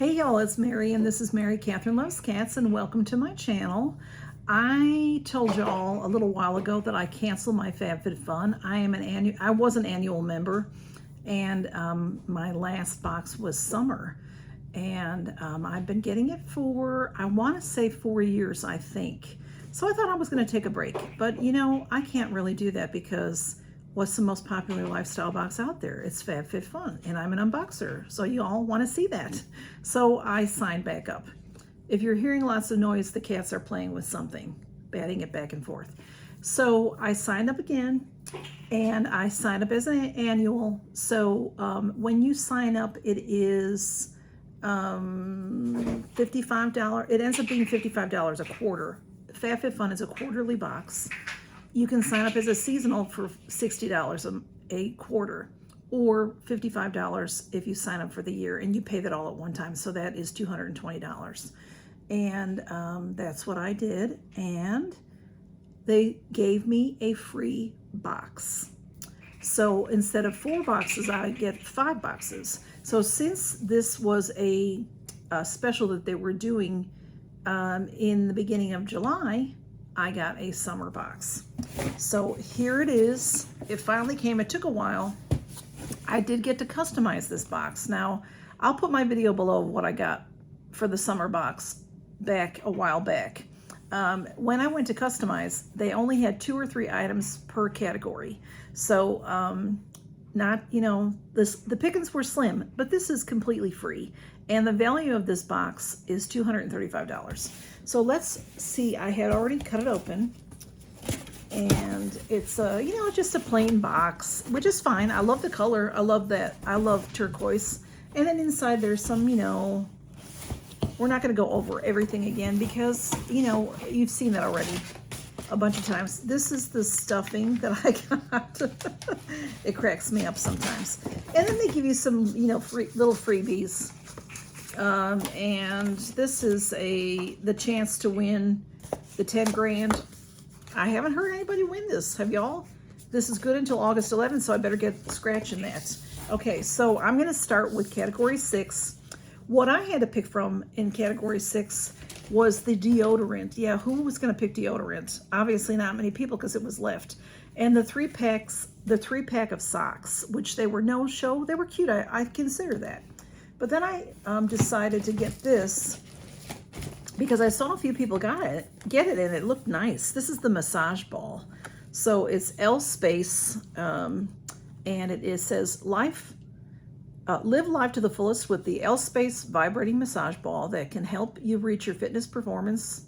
Hey y'all, it's Mary and this is Mary Catherine Loves Cats and welcome to my channel. I told y'all a little while ago that I canceled my FABFITFUN. I was an annual member and my last box was summer. And I've been getting it for, I want to say 4 years, I think. So I thought I was going to take a break, but you know, I can't really do that because what's the most popular lifestyle box out there? It's FABFITFUN, and I'm an unboxer, so you all want to see that. So I signed back up. If you're hearing lots of noise, the cats are playing with something, batting it back and forth. So I signed up again, and I signed up as an annual. So when you sign up, it is $55. It ends up being $55 a quarter. FABFITFUN is a quarterly box. You can sign up as a seasonal for $60 a quarter, or $55 if you sign up for the year, and you pay that all at one time. So that is $220. And that's what I did. And they gave me a free box. So instead of 4 boxes, I get 5 boxes. So since this was a special that they were doing in the beginning of July, I got a summer box. So here it is. It finally came. It took a while. I did get to customize this box. Now, I'll put my video below of what I got for the summer box back a while back. When I went to customize, they only had 2 or 3 items per category. So not, you know, the pickings were slim, but this is completely free. And the value of this box is $235. So let's see, I had already cut it open. And it's, you know, just a plain box, which is fine. I love the color. I love that. I love turquoise. And then inside there's some, you know, we're not going to go over everything again because, you know, you've seen that already a bunch of times. This is the stuffing that I got. It cracks me up sometimes. And then they give you some, you know, little freebies. And this is the chance to win the 10 grand. I haven't heard anybody win this. Have y'all? This is good until August 11th, so I better get scratching that. Okay, so I'm going to start with category 6. What I had to pick from in category 6 was the deodorant. Yeah, who was going to pick deodorant? Obviously not many people because it was left. And the 3-pack of socks, which they were no show. They were cute. I consider that. But then I decided to get this because I saw a few people get it, and it looked nice. This is the massage ball. So it's L space, and it says live life to the fullest with the L space vibrating massage ball that can help you reach your fitness performance,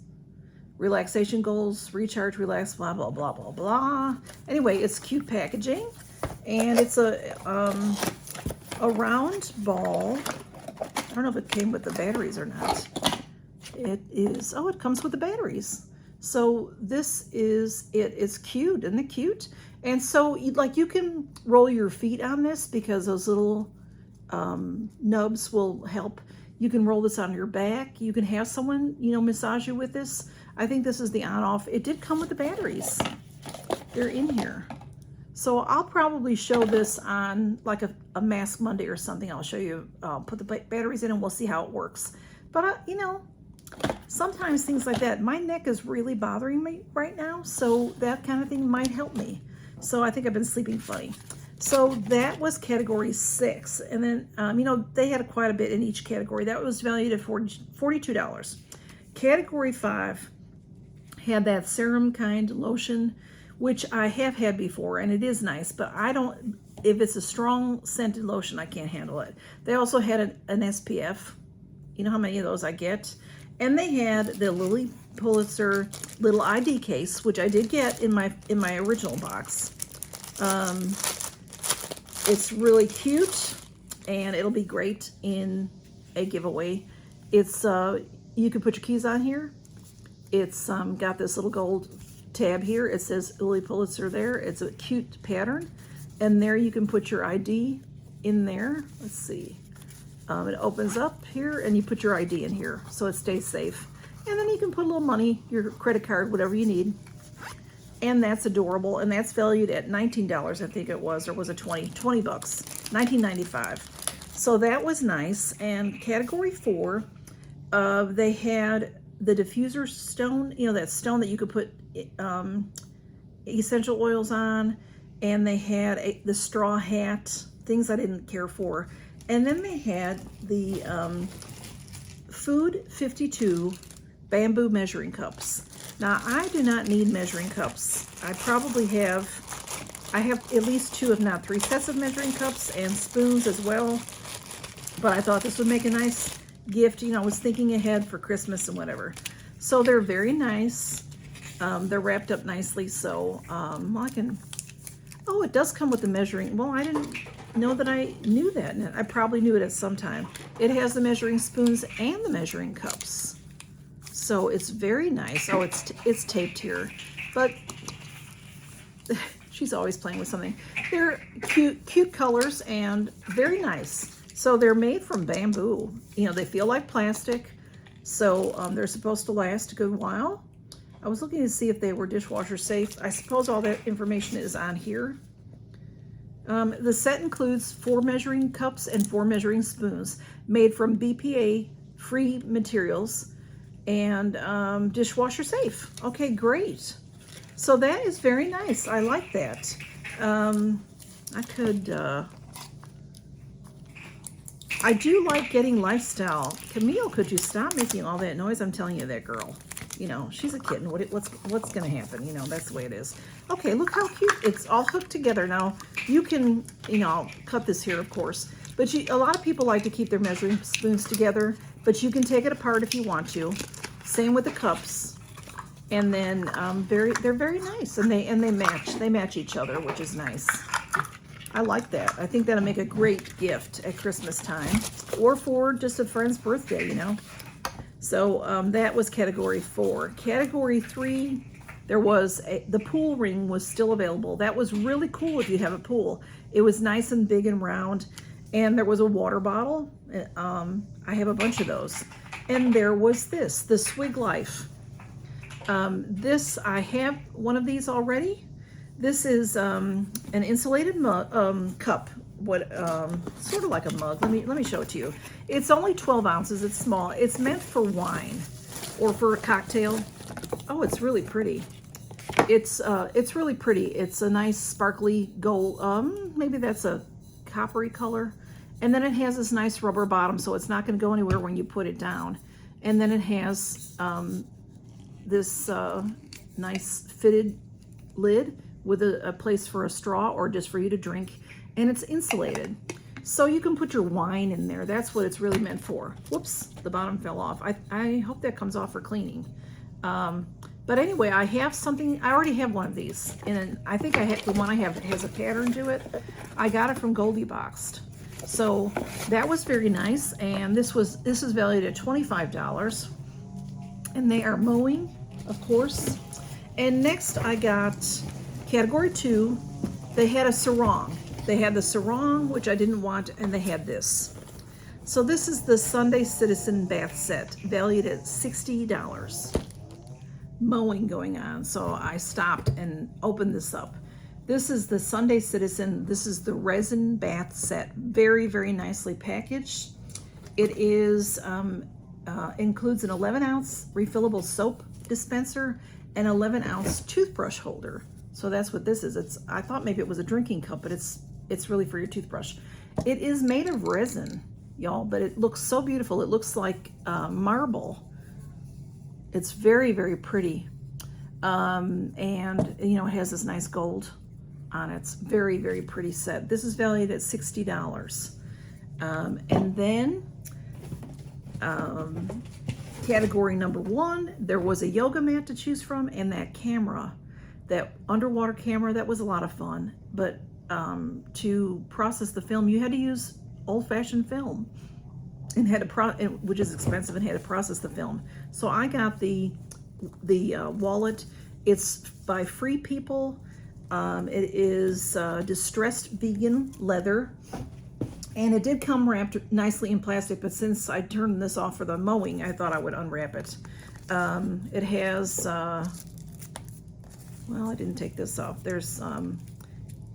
relaxation goals, recharge, relax, blah, blah, blah, blah, blah. Anyway, it's cute packaging, and it's a round ball. I don't know if it came with the batteries or not. It is, oh, it comes with the batteries. So this is it. It's cute, isn't it cute? And so you can roll your feet on this because those little nubs will help. You can roll this on your back. You can have someone, you know, massage you with this. I think this is the on-off. It did come with the batteries. They're in here. So I'll probably show this on like a Mask Monday or something. I'll show you, put the batteries in and we'll see how it works. But, you know, sometimes things like that. My neck is really bothering me right now, so that kind of thing might help me. So I think I've been sleeping funny. So that was category 6. And then, you know, they had quite a bit in each category. That was valued at $42. Category 5 had that serum kind lotion, which I have had before, and it is nice, but I don't, if it's a strong scented lotion, I can't handle it. They also had an SPF. You know how many of those I get? And they had the Lily Pulitzer little ID case, which I did get in my original box. It's really cute, and it'll be great in a giveaway. It's you can put your keys on here. It's got this little gold tab here. It says Lily Pulitzer there. It's a cute pattern, and there you can put your ID in there. Let's see. It opens up here, and you put your ID in here so it stays safe. And then you can put a little money, your credit card, whatever you need. And that's adorable, and that's valued at $19, I think it was, or was it 20 bucks, $19.95. So that was nice. And category 4, they had the diffuser stone, you know, that stone that you could put essential oils on, and they had the straw hat, things I didn't care for. And then they had the Food 52 bamboo measuring cups. Now, I do not need measuring cups. I have at least 2, if not 3 sets of measuring cups and spoons as well. But I thought this would make a nice gift. You know, I was thinking ahead for Christmas and whatever. So they're very nice. They're wrapped up nicely. So I can, oh, it does come with the measuring. Well, I didn't know that I knew that. And I probably knew it at some time. It has the measuring spoons and the measuring cups. So it's very nice. Oh, it's taped here. But she's always playing with something. They're cute colors and very nice. So they're made from bamboo. You know, they feel like plastic. So they're supposed to last a good while. I was looking to see if they were dishwasher safe. I suppose all that information is on here. The set includes 4 measuring cups and 4 measuring spoons made from BPA-free materials and dishwasher safe. Okay, great. So that is very nice. I like that. I do like getting lifestyle. Camille, could you stop making all that noise? I'm telling you, that girl. You know, she's a kitten. What's going to happen? You know, that's the way it is. Okay, look how cute. It's all hooked together. Now, you can, you know, I'll cut this here, of course. But a lot of people like to keep their measuring spoons together. But you can take it apart if you want to. Same with the cups. And then they're very nice. And they match. They match each other, which is nice. I like that. I think that'll make a great gift at Christmas time. Or for just a friend's birthday, you know. So that was category 4. Category 3, there was the pool ring was still available. That was really cool if you have a pool. It was nice and big and round. And there was a water bottle. I have a bunch of those. And there was this, the Swig Life. This, I have one of these already. This is an insulated cup. Sort of like a mug. Let me show it to you. It's only 12 ounces. It's small. It's meant for wine or for a cocktail. Oh, it's really pretty. It's really pretty. It's a nice sparkly gold. Maybe that's a coppery color. And then it has this nice rubber bottom, so it's not going to go anywhere when you put it down. And then it has this nice fitted lid with a place for a straw or just for you to drink. And it's insulated. So you can put your wine in there. That's what it's really meant for. Whoops, the bottom fell off. I hope that comes off for cleaning. But anyway, I have something, I already have one of these. And I think the one I have has a pattern to it. I got it from Goldie Boxed. So that was very nice. And this is valued at $25. And they are mowing, of course. And next I got category 2. They had a sarong. They had the sarong, which I didn't want, and they had this. So this is the Sunday Citizen Bath Set, valued at $60. Mowing going on, so I stopped and opened this up. This is the Sunday Citizen. This is the Resin Bath Set. Very, very nicely packaged. It is includes an 11-ounce refillable soap dispenser and 11-ounce toothbrush holder. So that's what this is. I thought maybe it was a drinking cup, but it's really for your toothbrush. It is made of resin, y'all, but it looks so beautiful. It looks like marble. It's very, very pretty. And, you know, it has this nice gold on it. It's very, very pretty set. This is valued at $60. And then category number 1, there was a yoga mat to choose from and that camera. That underwater camera, that was a lot of fun. But to process the film, you had to use old-fashioned film, and which is expensive, and had to process the film. So I got the wallet. It's by Free People. It is distressed vegan leather, and it did come wrapped nicely in plastic. But since I turned this off for the mowing, I thought I would unwrap it. It has. Well, I didn't take this off. There's,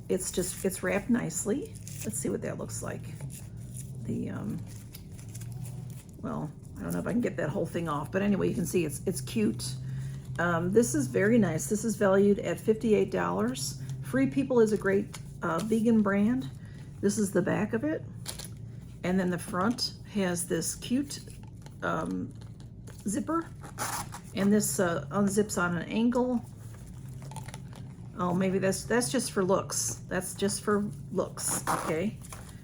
it's wrapped nicely. Let's see what that looks like. well, I don't know if I can get that whole thing off, but anyway, you can see it's cute. This is very nice. This is valued at $58. Free People is a great vegan brand. This is the back of it. And then the front has this cute zipper. And this unzips on an angle. Oh, maybe that's just for looks. That's just for looks, okay?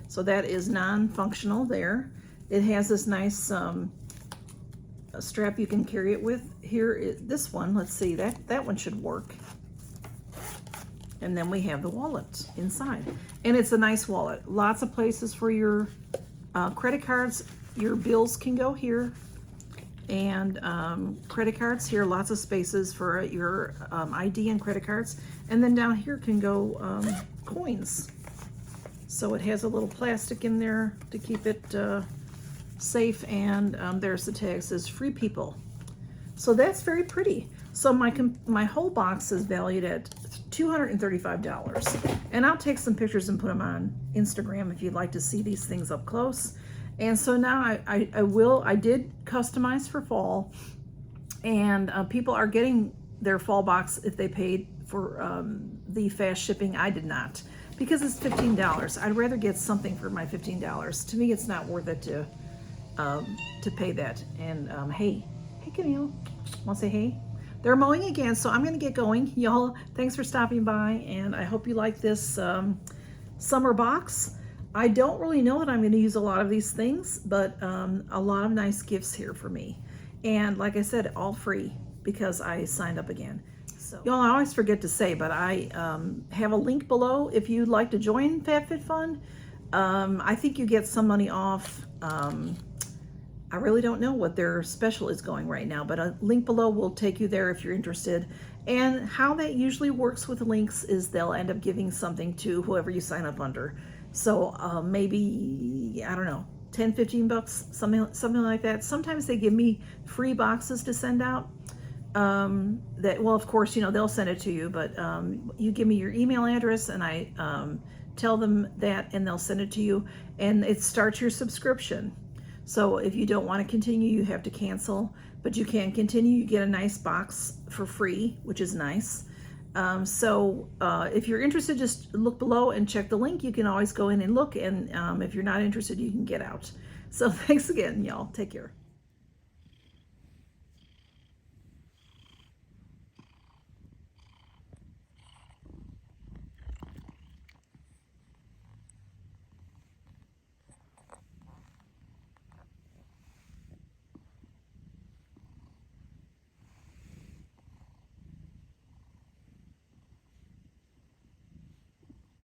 So that is non-functional there. It has this nice strap you can carry it with. Here is this one. Let's see, that one should work. And then we have the wallet inside. And it's a nice wallet. Lots of places for your credit cards. Your bills can go here. And credit cards here, lots of spaces for your ID and credit cards. And then down here can go coins. So it has a little plastic in there to keep it safe, and there's the tag, says Free People. So that's very pretty. So my whole box is valued at $235, and I'll take some pictures and put them on Instagram if you'd like to see these things up close. And so now I did customize for fall, and people are getting their fall box if they paid for the fast shipping. I did not, because it's $15. I'd rather get something for my $15. To me, it's not worth it to pay that. And hey Camille, want to say hey? They're mowing again, so I'm gonna get going. Y'all, thanks for stopping by, and I hope you like this summer box. I don't really know that I'm going to use a lot of these things, but a lot of nice gifts here for me. And like I said, all free because I signed up again. So y'all, I always forget to say, but I have a link below if you'd like to join FabFitFun. I think you get some money off. I really don't know what their special is going right now, but a link below will take you there if you're interested. And how that usually works with links is they'll end up giving something to whoever you sign up under. So maybe, I don't know, 10, 15 bucks, something like that. Sometimes they give me free boxes to send out. Well, of course, you know, they'll send it to you, but you give me your email address and I tell them that, and they'll send it to you, and it starts your subscription. So if you don't want to continue, you have to cancel, but you can continue. You get a nice box for free, which is nice. If you're interested, just look below and check the link. You can always go in and look, and if you're not interested, you can get out. So thanks again, y'all. Take care.